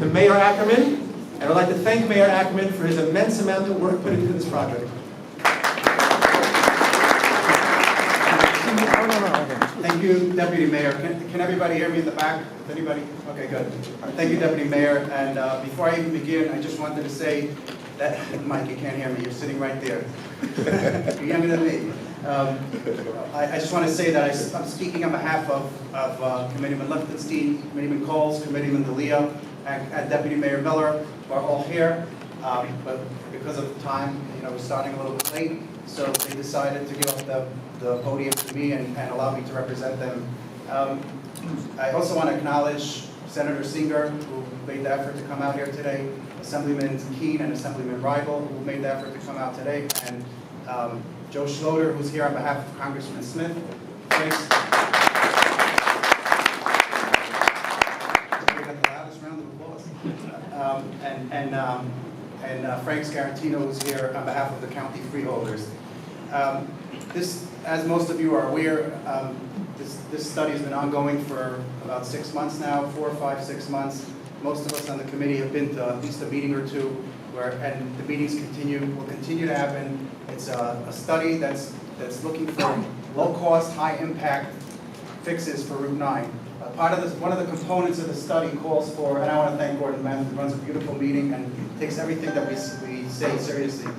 to Mayor Ackerman, and I'd like to thank Mayor Ackerman for his immense amount of work put into this project. Thank you, Deputy Mayor. Can everybody hear me in the back? Anybody? Okay, good. Thank you, Deputy Mayor. And before I even begin, I just wanted to say that, Mike, you can't hear me. You're sitting right there. You're younger than me. I just want to say that I'm speaking on behalf of Committeeman Lichtenstein, Committeeman Coles, Committeeman D'Elia, and Deputy Mayor Miller. We're all here, but because of time, we're starting a little bit late, so they decided to give up the podium to me and allow me to represent them. I also want to acknowledge Senator Singer, who made the effort to come out here today, Assemblyman Keene and Assemblyman Rigel, who made the effort to come out today, and Joe Schroeder, who's here on behalf of Congressman Smith. Thanks. We got the loudest round of applause. And Frank Scarantino, who's here on behalf of the county freeholders. This, as most of you are aware, this study has been ongoing for about 6 months now, 4, 5, 6 months. Most of us on the committee have been to at least a meeting or two, and the meetings will continue to happen. It's a study that's looking for low-cost, high-impact fixes for Route 9. One of the components of the study calls for, and I want to thank Gordon Mann, who runs a beautiful meeting and takes everything that we say seriously.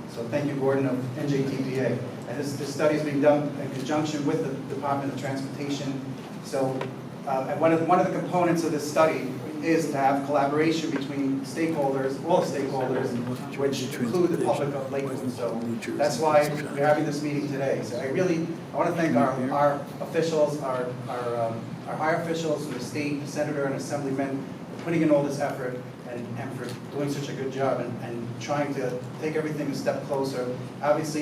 So thank you, Gordon, of NJTPS. And this study is being done in conjunction with the Department of Transportation. So one of the components of this study is to have collaboration between stakeholders, all stakeholders, which include the public of Lakewood. So that's why we're having this meeting today. So I want to thank our officials, our high officials from the state, senator and assemblymen, for putting in all this effort and for doing such a good job and trying to take everything a step closer. Obviously,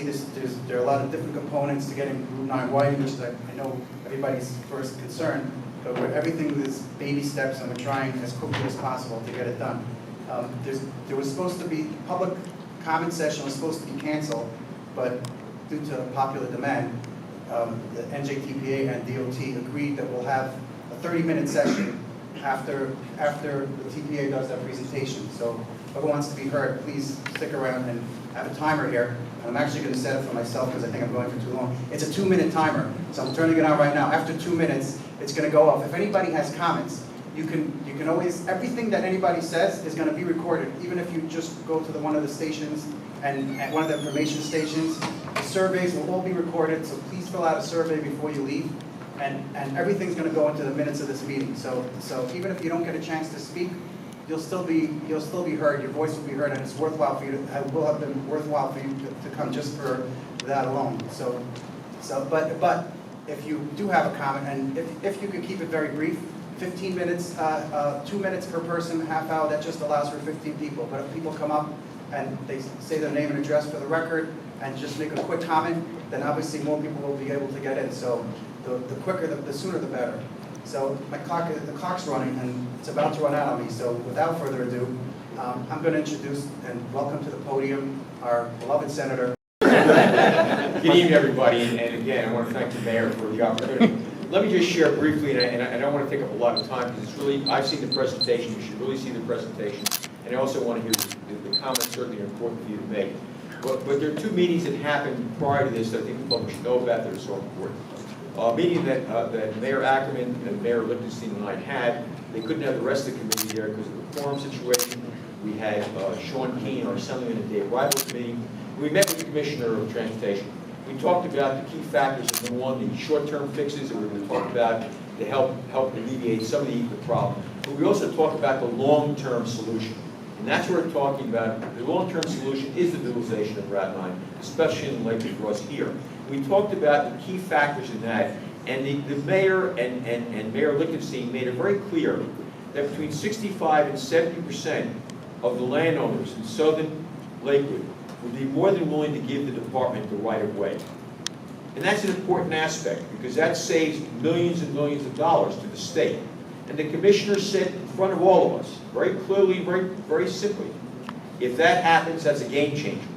there are a lot of different components to getting Route 9 widened, which is, I know, everybody's first concern. But everything is baby steps, and we're trying as quickly as possible to get it done. There was supposed to be, public comment session was supposed to be canceled, but due to popular demand, the NJTPA and DOT agreed that we'll have a 30-minute session after the TPA does that presentation. So whoever wants to be heard, please stick around, and I have a timer here. I'm actually going to set it for myself because I think I'm going for too long. It's a 2-minute timer, so I'm turning it on right now. After 2 minutes, it's going to go off. If anybody has comments, you can always, everything that anybody says is going to be recorded, even if you just go to one of the stations and one of the information stations. The surveys will all be recorded, so please fill out a survey before you leave. And everything's going to go into the minutes of this meeting. So even if you don't get a chance to speak, you'll still be heard. Your voice will be heard, and it's worthwhile for you. It will have been worthwhile for you to come just for that alone. But if you do have a comment, and if you could keep it very brief, 15 minutes, 2 minutes per person, half hour. That just allows for 15 people. But if people come up and they say their name and address for the record and just make a quick comment, then obviously more people will be able to get in. So the quicker, the sooner, the better. So the clock's running, and it's about to run out on me. So without further ado, I'm going to introduce and welcome to the podium our beloved senator. Good evening, everybody, and again, I want to thank the mayor for the opportunity. Let me just share briefly, and I don't want to take up a lot of time because it's really, I've seen the presentation. You should really see the presentation, and I also want to hear the comments. Certainly are important for you to make. But there are 2 meetings that happened prior to this that I think the public should know about that are so important. A meeting that Mayor Ackerman and Mayor Lichtenstein and I had. They couldn't have the rest of the committee there because of the quorum situation. We had Sean Keene, our Assemblyman, and Dave Rival's meeting. We met with the Commissioner of Transportation. We talked about the key factors of number 1, the short-term fixes that we were going to talk about to help alleviate some of the problem. But we also talked about the long-term solution. And that's what we're talking about. The long-term solution is the utilization of Route 9, especially in Lakewood for us here. We talked about the key factors in that, and the mayor and Mayor Lichtenstein made it very clear that between 65 and 70% of the landowners in southern Lakewood would be more than willing to give the department the right of way. And that's an important aspect because that saves millions and millions of dollars to the state. And the commissioner said in front of all of us, very clearly, very simply, if that happens, that's a game changer.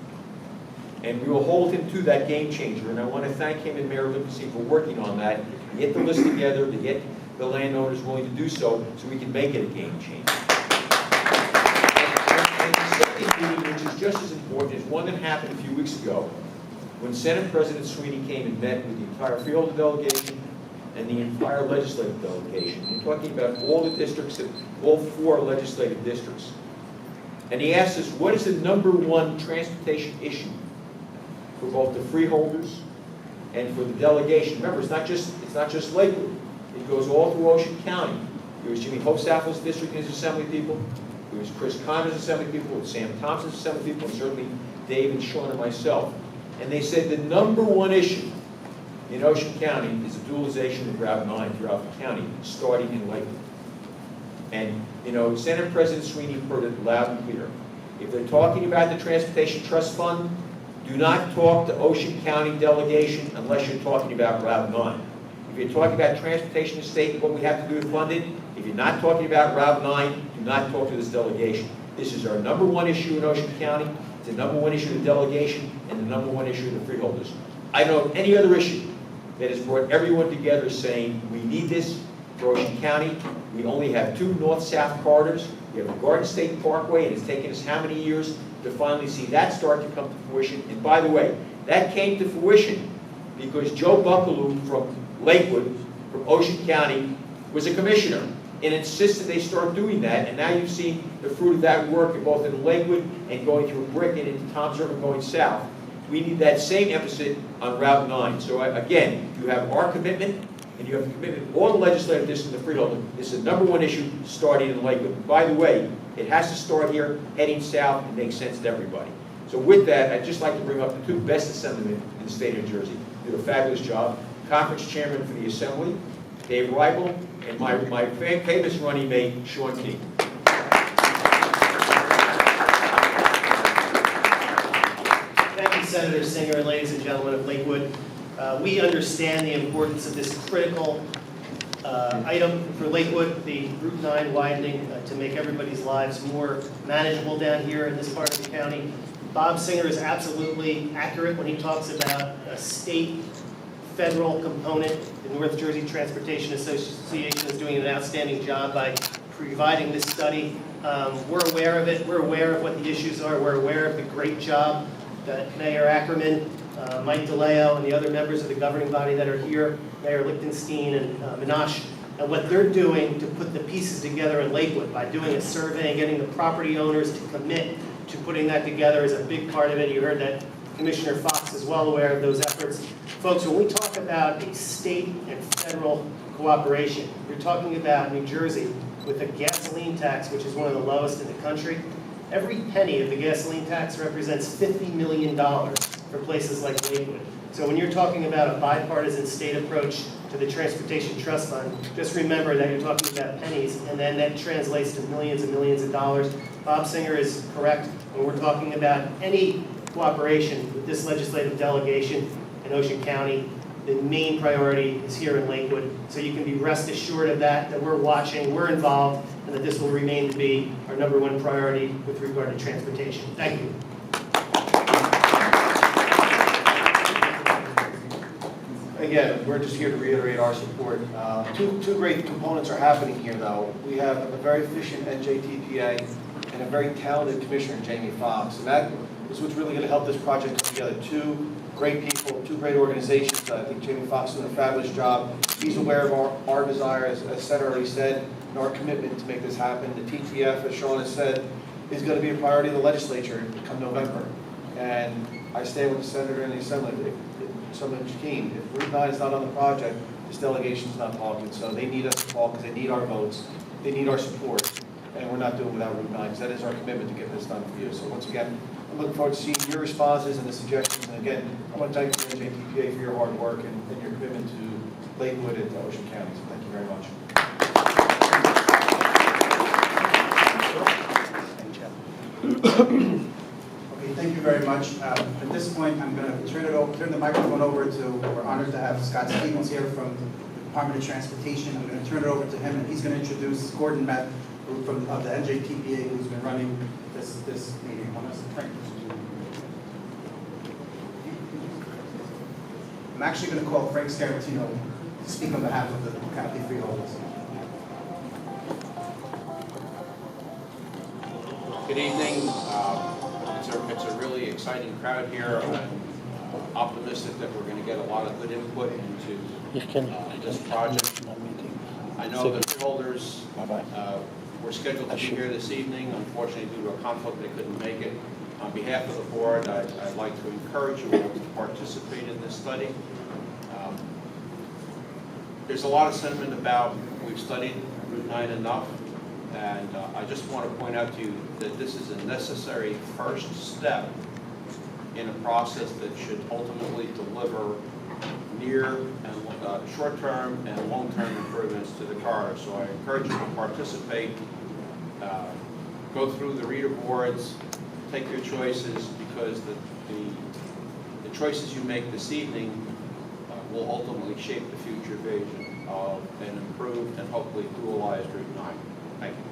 And we will hold him to that game changer. And I want to thank him and Mayor Lichtenstein for working on that, to get the list together, to get the landowners willing to do so we can make it a game changer. one that happened a few weeks ago when Senate President Sweeney came and met with the entire freeholder delegation and the entire legislative delegation. You're talking about all the districts, all 4 legislative districts. And he asked us, what is the #1 transportation issue for both the freeholders and for the delegation? Remember, it's not just Lakewood. It goes all through Ocean County. It was Jimmy Hostaffel's district and his assembly people. It was Chris Connor's assembly people, it was Sam Thompson's assembly people, and certainly Dave and Sean and myself. And they said the #1 issue in Ocean County is the dualization of Route 9 throughout the county, starting in Lakewood. And, Senate President Sweeney heard it loud and clear. If they're talking about the Transportation Trust Fund, do not talk to Ocean County delegation unless you're talking about Route 9. If you're talking about transportation estate and what we have to do to fund it, if you're not talking about Route 9, do not talk to this delegation. This is our #1 issue in Ocean County. It's the #1 issue of the delegation and the #1 issue of the freeholders. I don't know of any other issue that has brought everyone together saying, we need this for Ocean County. We only have 2 north-south corridors. We have the Garden State Parkway, and it's taken us how many years to finally see that start to come to fruition. And by the way, that came to fruition because Joe Buckaloo from Lakewood, from Ocean County, was a commissioner and insisted they start doing that. And now you've seen the fruit of that work both in Lakewood and going through Brick and into Tom's River going south. We need that same emphasis on Route 9. So again, you have our commitment, and you have the commitment of all the legislative districts and the freeholder. This is the #1 issue starting in Lakewood. By the way, it has to start here, heading south, and make sense to everybody. So with that, I'd just like to bring up the 2 best assemblymen in the state of New Jersey. They do a fabulous job. Conference chairman for the Assembly, Dave Reibel, and my famous running mate, Sean King. Thank you, Senator Singer, and ladies and gentlemen of Lakewood. We understand the importance of this critical item for Lakewood, the Route 9 widening, to make everybody's lives more manageable down here in this part of the county. Bob Singer is absolutely accurate when he talks about a state federal component. The North Jersey Transportation Association is doing an outstanding job by providing this study. We're aware of it. We're aware of what the issues are. We're aware of the great job that Mayor Ackerman, Mike DeLeo, and the other members of the governing body that are here, Mayor Lichtenstein and Minash, and what they're doing to put the pieces together in Lakewood by doing a survey and getting the property owners to commit to putting that together is a big part of it. You heard that Commissioner Fox is well aware of those efforts. Folks, when we talk about a state and federal cooperation, you're talking about New Jersey with a gasoline tax, which is one of the lowest in the country. Every penny of the gasoline tax represents $50 million for places like Lakewood. So when you're talking about a bipartisan state approach to the Transportation Trust Fund, just remember that you're talking about pennies, and then that translates to millions and millions of dollars. Bob Singer is correct when we're talking about any cooperation with this legislative delegation in Ocean County. The main priority is here in Lakewood, so you can be rest assured of that we're watching, we're involved, and that this will remain to be our #1 priority with regard to transportation. Thank you. Again, we're just here to reiterate our support. Two great components are happening here, though. We have a very efficient NJTPA and a very talented commissioner, Jamie Fox, and that is what's really going to help this project come together. 2 great people, 2 great organizations. I think Jamie Fox is doing a fabulous job. He's aware of our desire, as Senator already said, and our commitment to make this happen. The TTF, as Sean has said, is going to be a priority of the legislature come November. And I stand with the Senator and the Assembly. Assemblyman Shakeen, if Route 9 is not on the project, this delegation is not talking. So they need us to talk because they need our votes. They need our support. And we're not doing it without Route 9 because that is our commitment to get this done for you. So once again, I'm looking forward to seeing your responses and the suggestions. And again, I want to thank the NJTPA for your hard work and your commitment to Lakewood and to Ocean County. So thank you very much. Okay, thank you very much. At this point, I'm going to turn the microphone over to, we're honored to have Scott Stevens here from the Department of Transportation. I'm going to turn it over to him, and he's going to introduce Gordon Matt from the NJTPA, who's been running this meeting. I'm actually going to call Frank Scarantino to speak on behalf of the county freeholders. Good evening. It's a really exciting crowd here. I'm optimistic that we're going to get a lot of good input into this project. I know the freeholders were scheduled to be here this evening. Unfortunately, due to a conflict, they couldn't make it. On behalf of the board, I'd like to encourage you all to participate in this study. There's a lot of sentiment about we've studied Route 9 enough, and I just want to point out to you that this is a necessary first step in a process that should ultimately deliver near and short-term and long-term improvements to the corridor. So I encourage you to participate, go through the reader boards, take your choices, because the choices you make this evening will ultimately shape the future vision of an improved and hopefully dualized Route 9. Thank you.